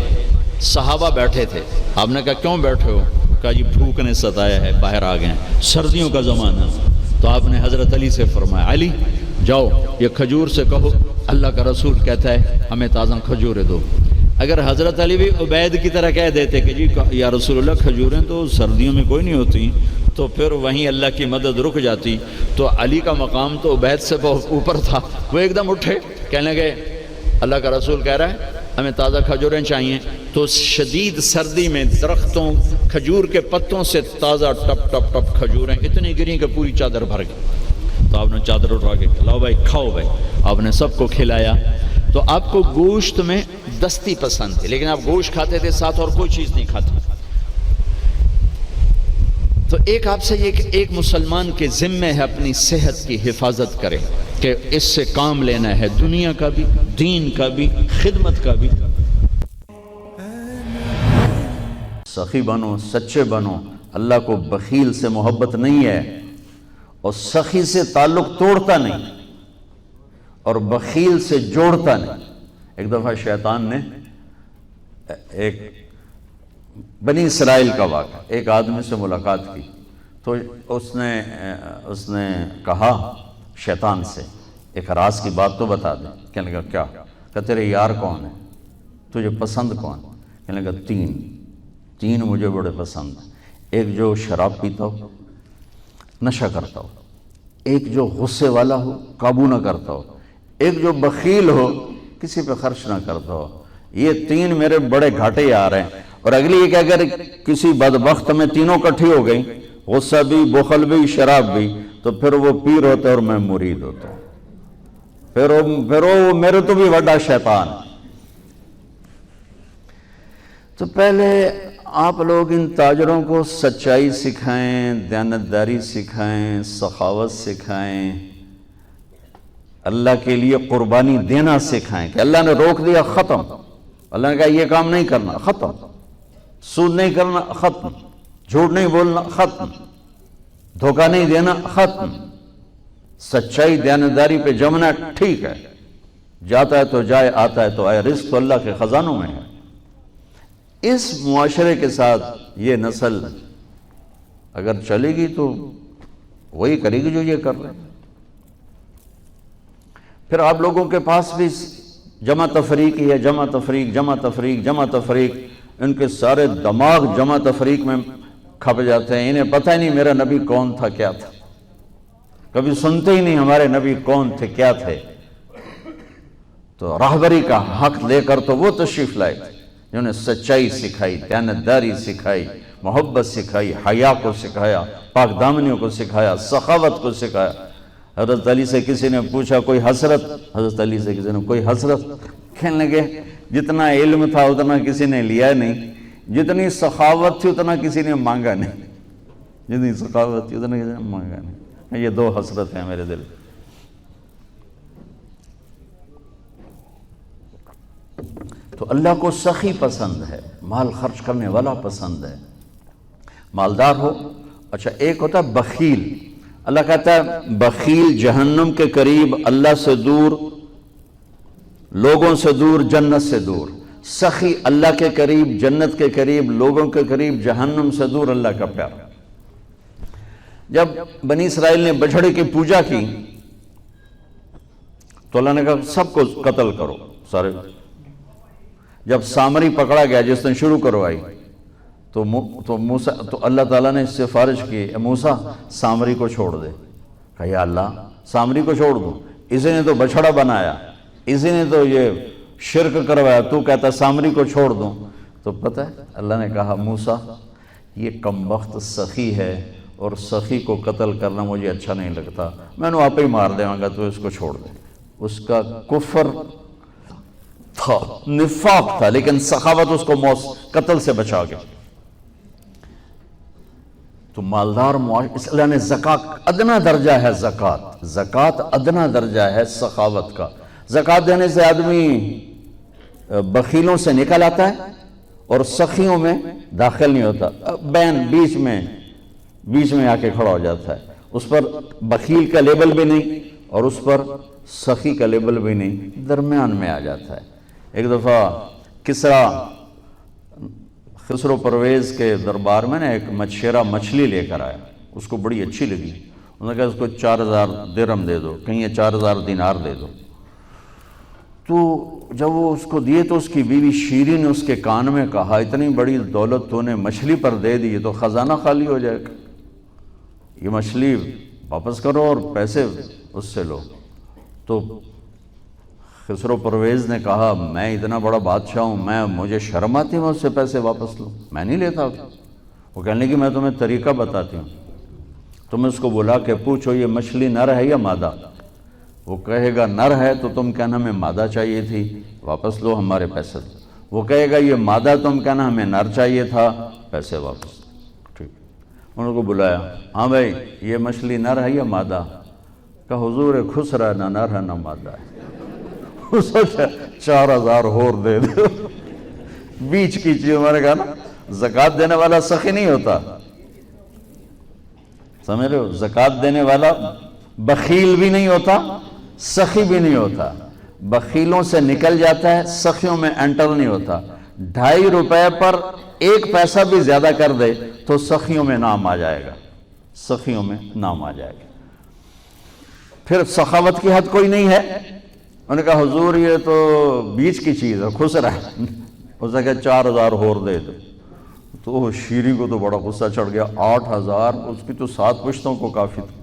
[SPEAKER 1] صحابہ بیٹھے تھے. آپ نے کہا کیوں بیٹھے ہو؟ کہا جی بھوک نے ستایا ہے, باہر آ گئے ہیں, سردیوں کا زمانہ. تو آپ نے حضرت علی سے فرمایا علی جاؤ یہ کھجور سے کہو اللہ کا رسول کہتا ہے ہمیں تازہ کھجوریں دو. اگر حضرت علی بھی عبید کی طرح کہہ دیتے کہ جی یا رسول اللہ کھجوریں تو سردیوں میں کوئی نہیں ہوتی, تو پھر وہیں اللہ کی مدد رک جاتی. تو علی کا مقام تو عبید سے بہت اوپر تھا. وہ ایک دم اٹھے, کہنے لگے اللہ کا رسول کہہ رہا ہے ہمیں تازہ کھجوریں چاہیے. تو شدید سردی میں درختوں کھجور کے پتوں سے تازہ ٹپ ٹپ ٹپ کھجوریں اتنی گریں کہ پوری چادر بھر گئی. تو آپ نے چادر اٹھا کے لاؤ بھائی کھاؤ بھائی. آپ نے سب کو کھلایا. تو آپ کو گوشت میں دستی پسند تھی, لیکن آپ گوشت کھاتے تھے ساتھ اور کوئی چیز نہیں کھاتے. تو ایک آپ سے یہ کہ ایک مسلمان کے ذمہ ہے اپنی صحت کی حفاظت کرے, کہ اس سے کام لینا ہے دنیا کا بھی, دین کا بھی, خدمت کا بھی. سخی بنو, سچے بنو. اللہ کو بخیل سے محبت نہیں ہے, اور سخی سے تعلق توڑتا نہیں اور بخیل سے جوڑتا نہیں. ایک دفعہ شیطان نے ایک بنی اسرائیل کا واقعہ, ایک آدمی سے ملاقات کی. تو اس نے کہا شیطان سے ایک راز کی بات تو بتا دیں. کہنے لگا کیا؟ کہ تیرے یار کون ہیں, تجھے پسند کون؟ کہنے لگا تین مجھے بڑے پسند ہیں. ایک جو شراب پیتا ہو, نشہ کرتا ہو, ایک جو غصے والا ہو, قابو نہ کرتا ہو, ایک جو بخیل ہو, کسی پہ خرچ نہ کرتا ہو. یہ تین میرے بڑے گھاٹے آ رہے ہیں. اور اگلی یہ کہ اگر کسی بدبخت میں تینوں کٹھی ہو گئی, غصہ بھی, بخل بھی, شراب بھی, تو پھر وہ پیر ہوتا ہے اور میں مرید ہوتا ہوں. پھر وہ میرے تو بھی بڑا شیطان. تو پہلے آپ لوگ ان تاجروں کو سچائی سکھائیں, دیانتداری سکھائیں, سخاوت سکھائیں, اللہ کے لیے قربانی دینا سکھائیں. کہ اللہ نے روک دیا ختم, اللہ نے کہا یہ کام نہیں کرنا ختم, سود نہیں کرنا ختم, جھوٹ نہیں بولنا ختم, دھوکہ نہیں دینا ختم, سچائی دیانتداری پہ جمنا ٹھیک ہے, جاتا ہے تو جائے, آتا ہے تو آئے, رزق تو اللہ کے خزانوں میں ہے. اس معاشرے کے ساتھ یہ نسل اگر چلے گی تو وہی کرے گی جو یہ کر رہے ہیں. پھر آپ لوگوں کے پاس بھی جمع تفریق ہی ہے, جمع تفریق, جمع تفریق, جمع تفریق. ان کے سارے دماغ جمع تفریق میں کھپ جاتے ہیں. انہیں پتہ ہی نہیں میرا نبی کون تھا, کیا تھا. کبھی سنتے ہی نہیں ہمارے نبی کون تھے, کیا تھے. تو راہبری کا حق لے کر تو وہ تشریف لائے جنہوں نے سچائی سکھائی, دیانتداری سکھائی, محبت سکھائی, حیا کو سکھایا, پاک دامنیوں کو سکھایا, سخاوت کو سکھایا. حضرت علی سے کسی نے پوچھا کوئی حسرت, حضرت علی سے کسی نے کوئی حسرت. کہنے لگے جتنا علم تھا اتنا کسی نے لیا نہیں, جتنی سخاوت تھی اتنا کسی نے مانگا نہیں, جتنی سخاوت تھی اتنا کسی نے مانگا نہیں. یہ دو حسرت ہیں میرے دل. تو اللہ کو سخی پسند ہے, مال خرچ کرنے والا پسند ہے, مالدار ہو. اچھا ایک ہوتا ہے بخیل. اللہ کہتا ہے بخیل جہنم کے قریب، اللہ سے دور، لوگوں سے دور، جنت سے دور. سخی اللہ کے قریب، جنت کے قریب، لوگوں کے قریب، جہنم سے دور، اللہ کا پیار. جب بنی اسرائیل نے بچھڑے کی پوجا کی تو اللہ نے کہا سب کو قتل کرو سارے. جب سامری پکڑا گیا جس نے شروع کروائی تو اللہ تعالیٰ نے اس سے سفارش کی، اے موسیٰ سامری کو چھوڑ دے. کہا یا اللہ سامری کو چھوڑ دوں؟ اسی نے تو بچھڑا بنایا، اسی نے تو یہ شرک کروایا، تو کہتا سامری کو چھوڑ دوں؟ تو پتہ ہے اللہ نے کہا موسیٰ یہ کمبخت سخی ہے اور سخی کو قتل کرنا مجھے اچھا نہیں لگتا، میں نے آپ ہی مار دے گا، تو اس کو چھوڑ دے. اس کا کفر تھا، نفاق تھا، لیکن سخاوت اس کو قتل سے بچا گیا. تو مالدار اس اللہ نے زکوٰۃ ادنا درجہ ہے، زکوٰۃ ادنا درجہ ہے سخاوت کا. زکوٰۃ دینے سے آدمی بخیلوں سے نکل آتا ہے اور سخیوں میں داخل نہیں ہوتا، بین بیچ میں آ کے کھڑا ہو جاتا ہے. اس پر بخیل کا لیبل بھی نہیں اور اس پر سخی کا لیبل بھی نہیں، درمیان میں آ جاتا ہے. ایک دفعہ خسرو پرویز کے دربار میں ایک مچھیرا مچھلی لے کر آیا، اس کو بڑی اچھی لگی. انہوں نے کہا اس کو 4000 درہم دے دو، کہیں 4000 دینار دے دو. تو جب وہ اس کو دیے تو اس کی بیوی شیری نے اس کے کان میں کہا اتنی بڑی دولت تو نے مچھلی پر دے دی تو خزانہ خالی ہو جائے گا، یہ مچھلی واپس کرو اور پیسے اس سے لو. تو خسرو پرویز نے کہا میں اتنا بڑا بادشاہ ہوں، مجھے شرم آتی میں اس سے پیسے واپس لوں، میں نہیں لیتا. وہ کہنے لگی میں تمہیں طریقہ بتاتی ہوں، تم اس کو بلا کے پوچھو یہ مچھلی نر ہے یا مادہ. وہ کہے گا نر ہے تو تم کہنا ہمیں مادہ چاہیے تھی، واپس لو ہمارے پیسے. وہ کہے گا یہ مادہ، تم کہنا ہمیں نر چاہیے تھا، پیسے واپس. ٹھیک، انہوں کو بلایا، ہاں بھائی یہ مچھلی نر ہے یا مادہ؟ کہا حضور خسرا نہ نر ہے نہ مادہ ہے. 4000 اور دے دو. بیچ کی چیز. ہمارے کہا نا زکوٰۃ دینے والا سخی نہیں ہوتا، سمجھ رہے ہو؟ زکوٰۃ دینے والا بخیل بھی نہیں ہوتا، سخی بھی نہیں ہوتا. بخیلوں سے نکل جاتا ہے، سخیوں میں انٹر نہیں ہوتا. 2.5 روپے پر 1 پیسہ بھی زیادہ کر دے تو سخیوں میں نام آ جائے گا، سخیوں میں نام آ جائے گا. پھر سخاوت کی حد کوئی نہیں ہے. انہوں نے کہا حضور یہ تو بیچ کی چیز ہے، خسرا ہے. اس نے کہا 4000 اور دے دو. تو شیری کو تو بڑا غصہ چڑھ گیا، 8000 اس کی تو 7 پشتوں کو کافی تھی.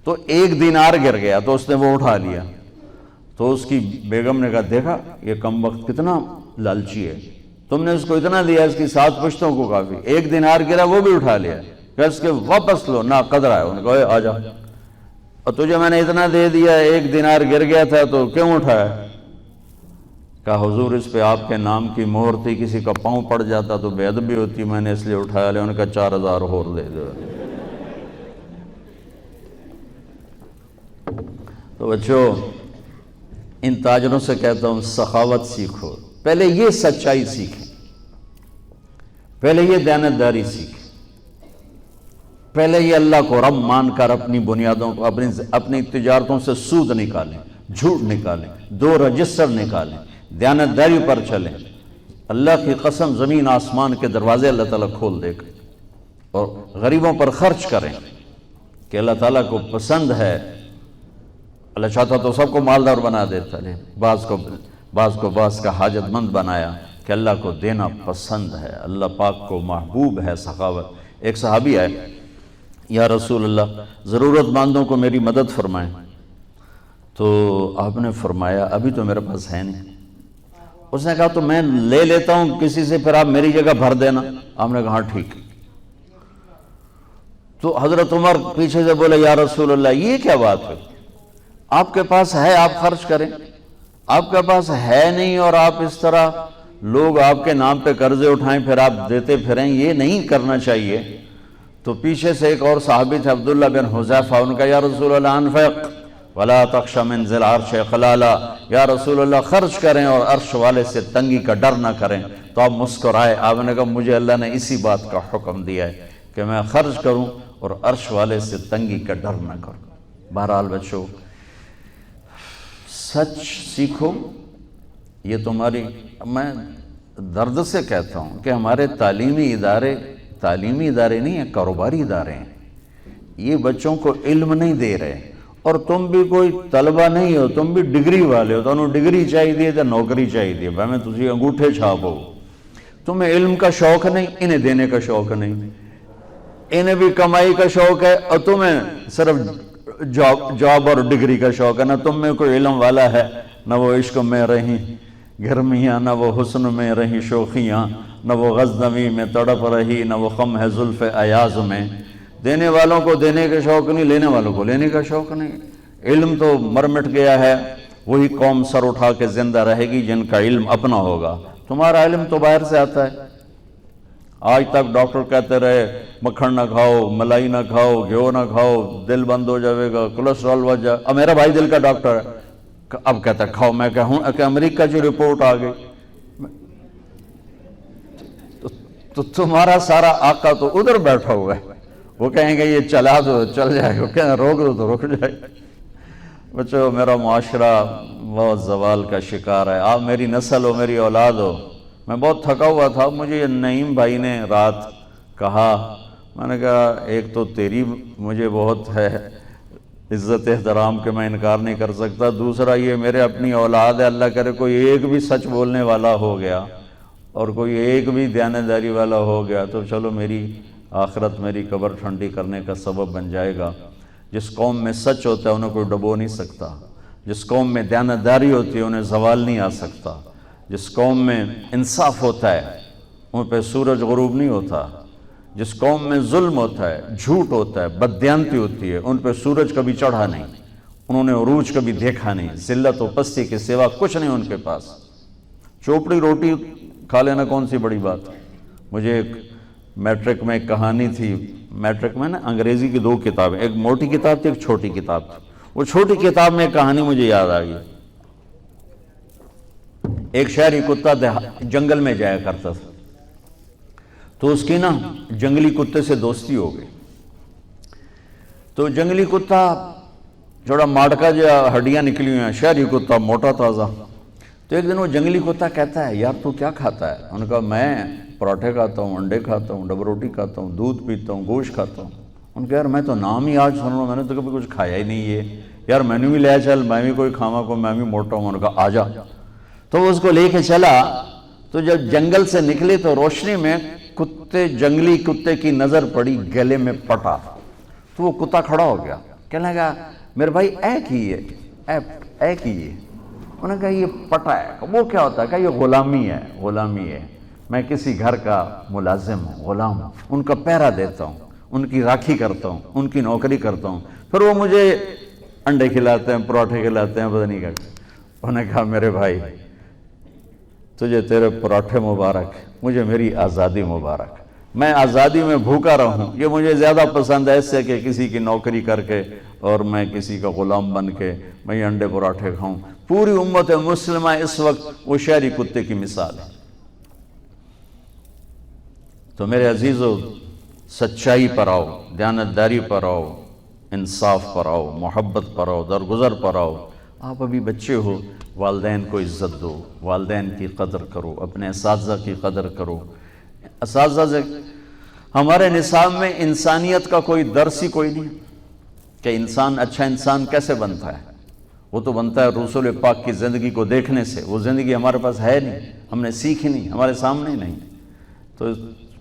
[SPEAKER 1] تو 1 دینار گر گیا تو اس نے وہ اٹھا لیا. تو اس کی بیگم نے کہا دیکھا یہ کم وقت کتنا لالچی ہے، تم نے اس کو اتنا دیا، اس کی 7 پشتوں کو کافی. 1 دینار گرا وہ بھی اٹھا لیا، کہ اس کے واپس لو، نہ قدر آئے. انہوں نے کہا آ جا، اور تجھے میں نے اتنا دے دیا، 1 دینار گر گیا تھا تو کیوں اٹھایا؟ کہا حضور اس پہ آپ کے نام کی مہر تھی، کسی کا پاؤں پڑ جاتا تو بے ادبی ہوتی، میں نے اس لیے اٹھایا. انہوں نے کہا 4000 اور دے دو. تو بچوں ان تاجروں سے کہتا ہوں سخاوت سیکھو. پہلے یہ سچائی سیکھیں، پہلے یہ دیانتداری سیکھیں، پہلے یہ اللہ کو رب مان کر اپنی بنیادوں کو، اپنی تجارتوں سے سود نکالیں، جھوٹ نکالیں، 2 رجسٹر نکالیں، دیانتداری پر چلیں. اللہ کی قسم زمین آسمان کے دروازے اللہ تعالیٰ کھول دے گا. اور غریبوں پر خرچ کریں کہ اللہ تعالیٰ کو پسند ہے. اللہ چاہتا تو سب کو مالدار بنا دیتا ہے، بعض کو کا حاجت مند بنایا کہ اللہ کو دینا پسند ہے، اللہ پاک کو محبوب ہے سخاوت. ایک صحابی آئے، یا رسول اللہ ضرورت مندوں کو میری مدد فرمائیں. تو آپ نے فرمایا ابھی تو میرے پاس ہے نہیں. اس نے کہا تو میں لے لیتا ہوں کسی سے، پھر آپ میری جگہ بھر دینا. آپ نے کہا ہاں ٹھیک. تو حضرت عمر پیچھے سے بولے یا رسول اللہ یہ کیا بات ہے، آپ کے پاس ہے آپ خرچ کریں، آپ کے پاس ہے نہیں اور آپ اس طرح لوگ آپ کے نام پہ قرضے اٹھائیں پھر آپ دیتے پھریں، یہ نہیں کرنا چاہیے. تو پیچھے سے ایک اور صحابی تھے عبداللہ بن حذیفہ، ان کا یا رسول اللہ انفق ولا تخش من ذی العرش خلالا، یا رسول اللہ خرچ کریں اور عرش والے سے تنگی کا ڈر نہ کریں. تو آپ مسکرائے. آپ نے کہا مجھے اللہ نے اسی بات کا حکم دیا ہے کہ میں خرچ کروں اور عرش والے سے تنگی کا ڈر نہ کرو۔ بہرحال بچوں، سچ سیکھو۔ یہ تمہاری، میں درد سے کہتا ہوں کہ ہمارے تعلیمی ادارے نہیں ہیں، کاروباری ادارے ہیں۔ یہ بچوں کو علم نہیں دے رہے، اور تم بھی کوئی طلبہ نہیں ہو، تم بھی ڈگری والے ہو، تو انہوں ڈگری چاہیے تو نوکری چاہیے، بھائی میں تجھے انگوٹھے چھاپو۔ تمہیں علم کا شوق نہیں، انہیں دینے کا شوق نہیں، انہیں بھی کمائی کا شوق ہے، اور تمہیں صرف جاب اور ڈگری کا شوق ہے۔ نہ تم میں کوئی علم والا ہے، نہ وہ عشق میں رہی گرمیاں، نہ وہ حسن میں رہی شوخیاں، نہ وہ غزنوی میں تڑپ رہی، نہ وہ خم ہے زلف ایاز میں۔ دینے والوں کو دینے کا شوق نہیں، لینے والوں کو لینے کا شوق نہیں۔ علم تو مر مٹ گیا ہے، وہی قوم سر اٹھا کے زندہ رہے گی جن کا علم اپنا ہوگا۔ تمہارا علم تو باہر سے آتا ہے۔ آج تک ڈاکٹر کہتے رہے مکھن نہ کھاؤ، ملائی نہ کھاؤ، گھیو نہ کھاؤ، دل بند ہو جائے گا، کولیسٹرول بڑھ جائے۔ اب میرا بھائی دل کا ڈاکٹر ہے، اب کہتا ہے کھاؤ۔ میں کہوں کہ امریکہ کی رپورٹ آ گئی، تو تمہارا سارا آقا تو ادھر بیٹھا ہوا ہے، وہ کہیں گے یہ چلا تو چل جائے گا، کہیں روک دو تو رک جائے گا۔ بچوں، میرا معاشرہ بہت زوال کا شکار ہے۔ آپ میری نسل ہو، میری اولاد ہو۔ میں بہت تھکا ہوا تھا، مجھے نعیم بھائی نے رات کہا، میں نے کہا ایک تو تیری مجھے بہت ہے عزت احترام کہ میں انکار نہیں کر سکتا، دوسرا یہ میرے اپنی اولاد ہے، اللہ کرے کوئی ایک بھی سچ بولنے والا ہو گیا اور کوئی ایک بھی دیانتداری والا ہو گیا تو چلو میری آخرت، میری قبر ٹھنڈی کرنے کا سبب بن جائے گا۔ جس قوم میں سچ ہوتا ہے انہیں کوئی ڈبو نہیں سکتا، جس قوم میں دیانتداری ہوتی ہے انہیں زوال نہیں آ سکتا، جس قوم میں انصاف ہوتا ہے ان پہ سورج غروب نہیں ہوتا، جس قوم میں ظلم ہوتا ہے، جھوٹ ہوتا ہے، بددیانتی ہوتی ہے، ان پہ سورج کبھی چڑھا نہیں، انہوں نے عروج کبھی دیکھا نہیں، ذلت و پستی کے سوا کچھ نہیں ان کے پاس۔ چوپڑی روٹی کھا لینا کون سی بڑی بات۔ مجھے ایک میٹرک میں ایک کہانی تھی، میٹرک میں نا انگریزی کی 2 کتابیں، ایک موٹی کتاب تھی، ایک چھوٹی کتاب تھی۔ وہ چھوٹی کتاب میں ایک کہانی مجھے یاد آ گئی۔ ایک شہری کتا جنگل میں جایا کرتا تھا، تو اس کی نا جنگلی کتے سے دوستی ہو گئی۔ تو جنگلی کتا تھوڑا ماڑکا جو ہڈیاں نکلی ہوئی ہیں، شہری کتا موٹا تازہ۔ تو ایک دن وہ جنگلی کتا کہتا ہے یار تو کیا کھاتا ہے؟ انہوں نے کہا میں پراٹھے کھاتا ہوں، انڈے کھاتا ہوں، ڈبل روٹی کھاتا ہوں، دودھ پیتا ہوں، گوشت کھاتا ہوں۔ ان کہا یار میں تو نام ہی آج سن رہا ہوں، میں نے تو کبھی کچھ کھایا ہی نہیں ہے، یار میں نے بھی لے چل، میں بھی کوئی کھاوا کو، میں بھی موٹا ہوں۔ انہوں نے کہا آجا۔ تو وہ اس کو لے کے چلا، تو جب جنگل سے نکلے تو روشنی میں جنگلی کتے کی نظر پڑی گلے میں پٹا، تو وہ کتا کھڑا ہو گیا، کہنے لگا میرے بھائی اے کیے، اے کیے۔ انہوں نے کہا یہ پٹا ہے۔ وہ کیا ہوتا ہے؟ کہ یہ غلامی ہے، غلامی ہے، میں کسی گھر کا ملازم ہوں، غلام ہوں، ان کا پہرا دیتا ہوں، ان کی راکھی کرتا ہوں، ان کی نوکری کرتا ہوں، پھر وہ مجھے انڈے کھلاتے ہیں، پراٹھے کھلاتے ہیں، پتہ نہیں کیا۔ انہوں نے کہا میرے بھائی تجھے تیرے پراٹھے مبارک، مجھے میری آزادی مبارک، میں آزادی میں بھوکا رہوں، یہ مجھے زیادہ پسند ہے اس سے کہ کسی کی نوکری کر کے اور میں کسی کا غلام بن کے میں یہ انڈے پراٹھے کھاؤں۔ پوری امت مسلمہ اس وقت وہ شہری کتے کی مثال ہے۔ تو میرے عزیزو، سچائی پر آؤ، دیانتداری پر آؤ، انصاف پر آؤ، محبت پر آؤ، درگزر پر آؤ۔ آپ ابھی بچے ہو، والدین کو عزت دو، والدین کی قدر کرو، اپنے اساتذہ کی قدر کرو۔ اساتذہ سے ہمارے نصاب میں انسانیت کا کوئی درس ہی کوئی نہیں کہ انسان اچھا انسان کیسے بنتا ہے۔ وہ تو بنتا ہے رسول پاک کی زندگی کو دیکھنے سے، وہ زندگی ہمارے پاس ہے نہیں، ہم نے سیکھی نہیں، ہمارے سامنے نہیں۔ تو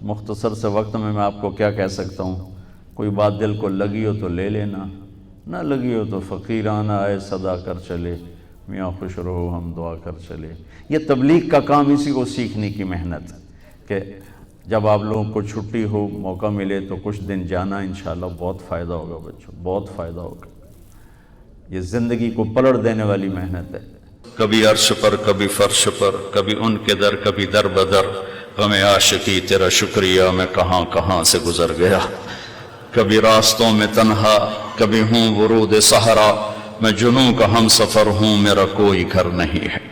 [SPEAKER 1] مختصر سے وقت میں آپ کو کیا کہہ سکتا ہوں، کوئی بات دل کو لگی ہو تو لے لینا، نہ لگی ہو تو فقیرانہ آئے صدا کر چلے، میاں خوش رہو ہم دعا کر چلے۔ یہ تبلیغ کا کام اسی کو سیکھنے کی محنت ہے کہ جب آپ لوگوں کو چھٹی ہو، موقع ملے تو کچھ دن جانا، انشاءاللہ بہت فائدہ ہوگا بچوں، بہت فائدہ ہوگا۔ یہ زندگی کو پلٹ دینے والی محنت ہے۔
[SPEAKER 2] کبھی عرش پر، کبھی فرش پر، کبھی ان کے در، کبھی در بدر، ہمیں عاشقی تیرا شکریہ میں کہاں کہاں سے گزر گیا۔ کبھی راستوں میں تنہا، کبھی ہوں ورود صحرا، میں جنوں کا ہم سفر ہوں، میرا کوئی گھر نہیں ہے۔